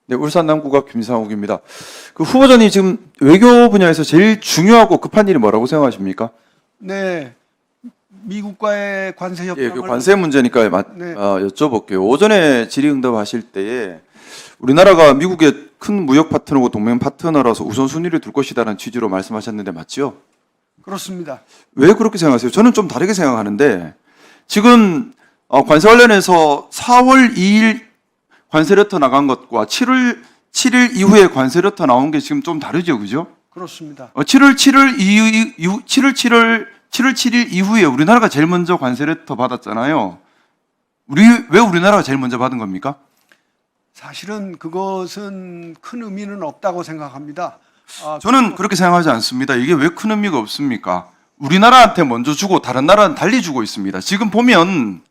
네, 울산 남구갑 김상욱입니다. 그 후보자님 지금 외교 분야에서 제일 중요하고 급한 일이 뭐라고 생각하십니까? 네, 미국과의 관세 예, 협정을 그 관세 문제니까 네. 여쭤볼게요. 오전에 질의응답하실 때에 우리나라가 미국의 큰 무역 파트너고 동맹 파트너라서 우선순위를 둘 것이다라는 취지로 말씀하셨는데 맞죠? 그렇습니다. 왜 그렇게 생각하세요? 저는 좀 다르게 생각하는데 지금 관세 관련해서 4월 2일 관세 레터 나간 것과 7일 이후에 관세 레터 나온 게 지금 좀 다르죠, 그죠? 그렇습니다. 7월 7일 이후에 우리나라가 제일 먼저 관세 레터 받았잖아요. 왜 우리나라가 제일 먼저 받은 겁니까? 사실은 그것은 큰 의미는 없다고 생각합니다. 저는 그렇게 생각하지 않습니다. 이게 왜 큰 의미가 없습니까? 우리나라한테 먼저 주고 다른 나라는 달리 주고 있습니다. 지금 보면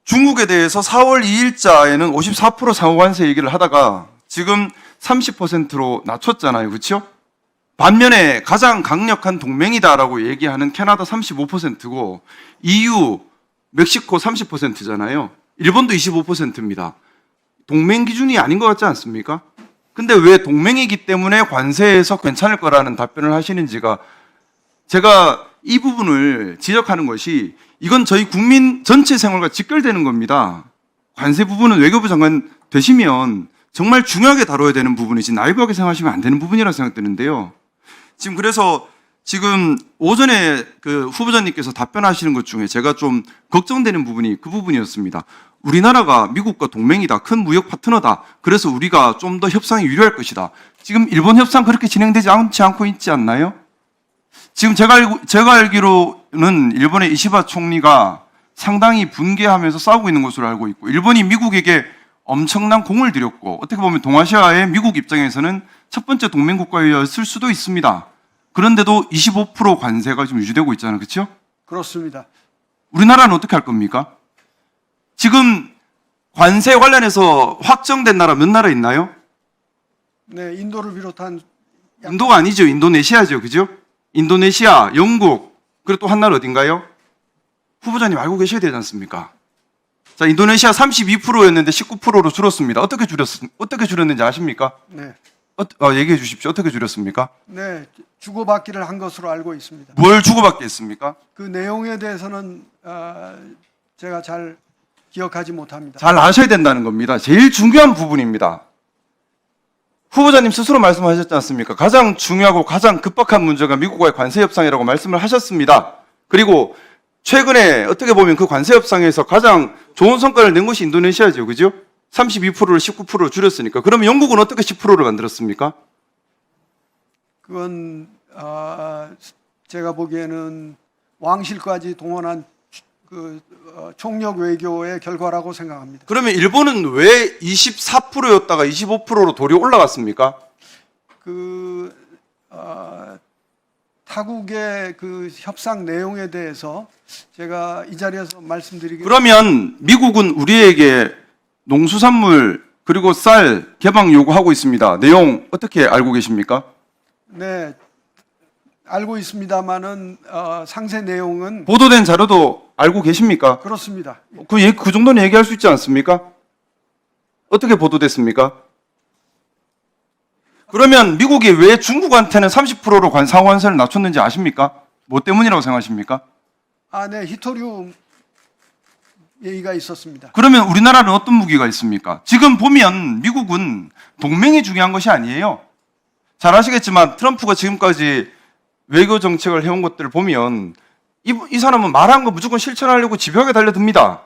중국에 대해서 4월 2일자에는 54% 상호관세 얘기를 하다가 지금 30%로 낮췄잖아요. 그렇죠? 반면에 가장 강력한 동맹이다라고 얘기하는 캐나다 35%고 EU, 멕시코 30%잖아요. 일본도 25%입니다. 동맹 기준이 아닌 것 같지 않습니까? 근데 왜 동맹이기 때문에 관세에서 괜찮을 거라는 답변을 하시는지가 제가 이 부분을 지적하는 것이 이건 저희 국민 전체 생활과 직결되는 겁니다. 관세 부분은 외교부 장관 되시면 정말 중요하게 다뤄야 되는 부분이지 나이브하게 생각하시면 안 되는 부분이라고 생각되는데요. 지금 오전에 그 후보자님께서 답변하시는 것 중에 제가 좀 걱정되는 부분이 그 부분이었습니다. 우리나라가 미국과 동맹이다, 큰 무역 파트너다. 그래서 우리가 좀 더 협상이 유리할 것이다. 지금 일본 협상 그렇게 진행되지 않고 있지 않나요? 지금 제가 알기로는 일본의 이시바 총리가 상당히 분개하면서 싸우고 있는 것으로 알고 있고, 일본이 미국에게 엄청난 공을 들였고, 어떻게 보면 동아시아의 미국 입장에서는 첫 번째 동맹국가였을 수도 있습니다. 그런데도 25% 관세가 지금 유지되고 있잖아요. 그렇죠? 그렇습니다. 우리나라는 어떻게 할 겁니까? 지금 관세 관련해서 확정된 나라 몇 나라 있나요? 네, 인도를 비롯한 인도가 아니죠. 인도네시아죠. 그죠? 인도네시아, 영국, 그리고 또 한 나라 어딘가요? 후보자님 알고 계셔야 되지 않습니까? 자, 인도네시아 32%였는데 19%로 줄었습니다. 어떻게 줄였는지 아십니까? 네, 얘기해 주십시오. 어떻게 줄였습니까? 네, 주고받기를 한 것으로 알고 있습니다. 뭘 주고받겠습니까? 그 내용에 대해서는 제가 잘 기억하지 못합니다. 잘 아셔야 된다는 겁니다. 제일 중요한 부분입니다. 후보자님 스스로 말씀하셨지 않습니까? 가장 중요하고 가장 급박한 문제가 미국과의 관세 협상이라고 말씀을 하셨습니다. 그리고 최근에 어떻게 보면 그 관세 협상에서 가장 좋은 성과를 낸 것이 인도네시아죠. 그죠? 32%를 19%로 줄였으니까. 그러면 영국은 어떻게 10%를 만들었습니까? 그건 제가 보기에는 왕실까지 동원한 총력 외교의 결과라고 생각합니다. 그러면 일본은 왜 24%였다가 25%로 도리어 올라갔습니까? 타국의 그 협상 내용에 대해서 제가 이 자리에서 말씀드리기 그러면 미국은 우리에게 농수산물 그리고 쌀 개방 요구하고 있습니다. 내용 어떻게 알고 계십니까? 네, 알고 있습니다만은 상세 내용은 보도된 자료도 알고 계십니까? 그렇습니다. 그 정도는 얘기할 수 있지 않습니까? 어떻게 보도됐습니까? 그러면 미국이 왜 중국한테는 30%로 상호관세를 낮췄는지 아십니까? 뭐 때문이라고 생각하십니까? 네, 히토리움 얘기가 있었습니다. 그러면 우리나라는 어떤 무기가 있습니까? 지금 보면 미국은 동맹이 중요한 것이 아니에요. 잘 아시겠지만 트럼프가 지금까지 외교 정책을 해온 것들을 보면 이 사람은 말한 거 무조건 실천하려고 집요하게 달려듭니다.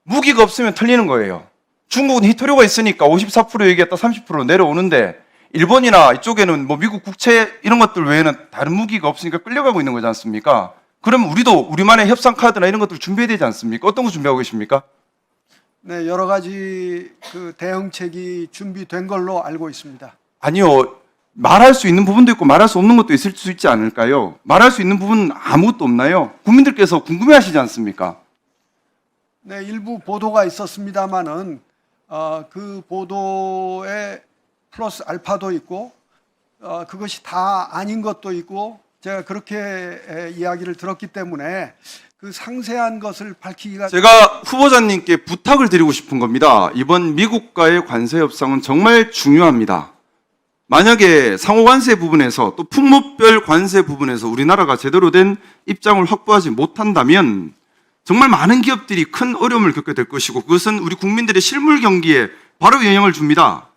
무기가 없으면 털리는 거예요. 중국은 히토류가 있으니까 54% 얘기했다 30% 내려오는데 일본이나 이쪽에는 뭐 미국 국채 이런 것들 외에는 다른 무기가 없으니까 끌려가고 있는 거지 않습니까? 그러면 우리도 우리만의 협상 카드나 이런 것들 준비해야 되지 않습니까? 어떤 거 준비하고 계십니까? 네, 여러 가지 그 대응책이 준비된 걸로 알고 있습니다. 아니요. 말할 수 있는 부분도 있고 말할 수 없는 것도 있을 수 있지 않을까요? 말할 수 있는 부분은 아무것도 없나요? 국민들께서 궁금해하시지 않습니까? 네, 일부 보도가 있었습니다만은 그 보도에 플러스 알파도 있고 그것이 다 아닌 것도 있고 제가 그렇게 이야기를 들었기 때문에 그 상세한 것을 밝히기가 제가 후보자님께 부탁을 드리고 싶은 겁니다. 이번 미국과의 관세 협상은 정말 중요합니다. 만약에 상호 관세 부분에서 또 품목별 관세 부분에서 우리나라가 제대로 된 입장을 확보하지 못한다면 정말 많은 기업들이 큰 어려움을 겪게 될 것이고 그것은 우리 국민들의 실물 경기에 바로 영향을 줍니다.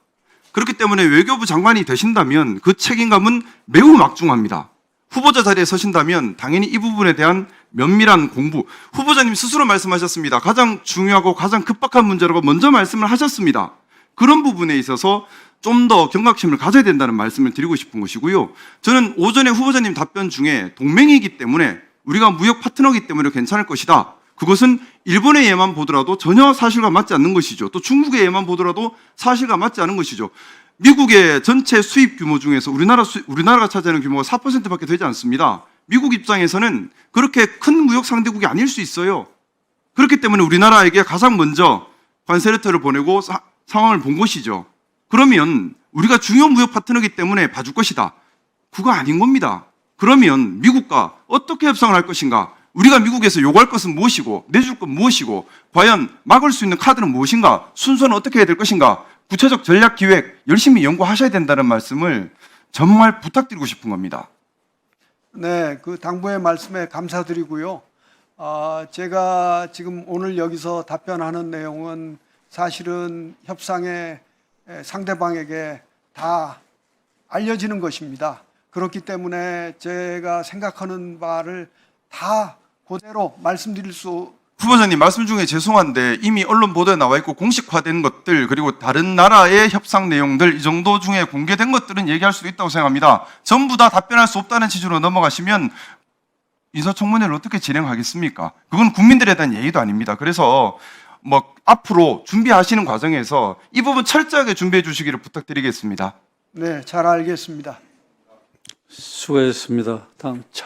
그렇기 때문에 외교부 장관이 되신다면 그 책임감은 매우 막중합니다. 후보자 자리에 서신다면 당연히 이 부분에 대한 면밀한 공부, 후보자님 스스로 말씀하셨습니다. 가장 중요하고 가장 급박한 문제라고 먼저 말씀을 하셨습니다. 그런 부분에 있어서 좀 더 경각심을 가져야 된다는 말씀을 드리고 싶은 것이고요. 저는 오전에 후보자님 답변 중에 동맹이기 때문에 우리가 무역 파트너이기 때문에 괜찮을 것이다. 그것은 일본의 예만 보더라도 전혀 사실과 맞지 않는 것이죠. 또 중국의 예만 보더라도 사실과 맞지 않은 것이죠. 미국의 전체 수입 규모 중에서 우리나라가 차지하는 규모가 4%밖에 되지 않습니다. 미국 입장에서는 그렇게 큰 무역 상대국이 아닐 수 있어요. 그렇기 때문에 우리나라에게 가장 먼저 관세 레터를 보내고 상황을 본 것이죠. 그러면 우리가 중요 무역 파트너이기 때문에 봐줄 것이다. 그거 아닌 겁니다. 그러면 미국과 어떻게 협상을 할 것인가? 우리가 미국에서 요구할 것은 무엇이고 내줄 건 무엇이고 과연 막을 수 있는 카드는 무엇인가? 순서는 어떻게 해야 될 것인가? 구체적 전략 기획 열심히 연구하셔야 된다는 말씀을 정말 부탁드리고 싶은 겁니다. 네, 그 당부의 말씀에 감사드리고요. 제가 지금 오늘 여기서 답변하는 내용은 사실은 협상의 상대방에게 다 알려지는 것입니다. 그렇기 때문에 제가 생각하는 바를 다 그대로 말씀드릴 수 후보자님 말씀 중에 죄송한데 이미 언론 보도에 나와 있고 공식화된 것들 그리고 다른 나라의 협상 내용들 이 정도 중에 공개된 것들은 얘기할 수도 있다고 생각합니다. 전부 다 답변할 수 없다는 취지로 넘어가시면 인사청문회를 어떻게 진행하겠습니까? 그건 국민들에 대한 예의도 아닙니다. 그래서 앞으로 준비하시는 과정에서 이 부분 철저하게 준비해 주시기를 부탁드리겠습니다. 네, 잘 알겠습니다. 수고했습니다. 다음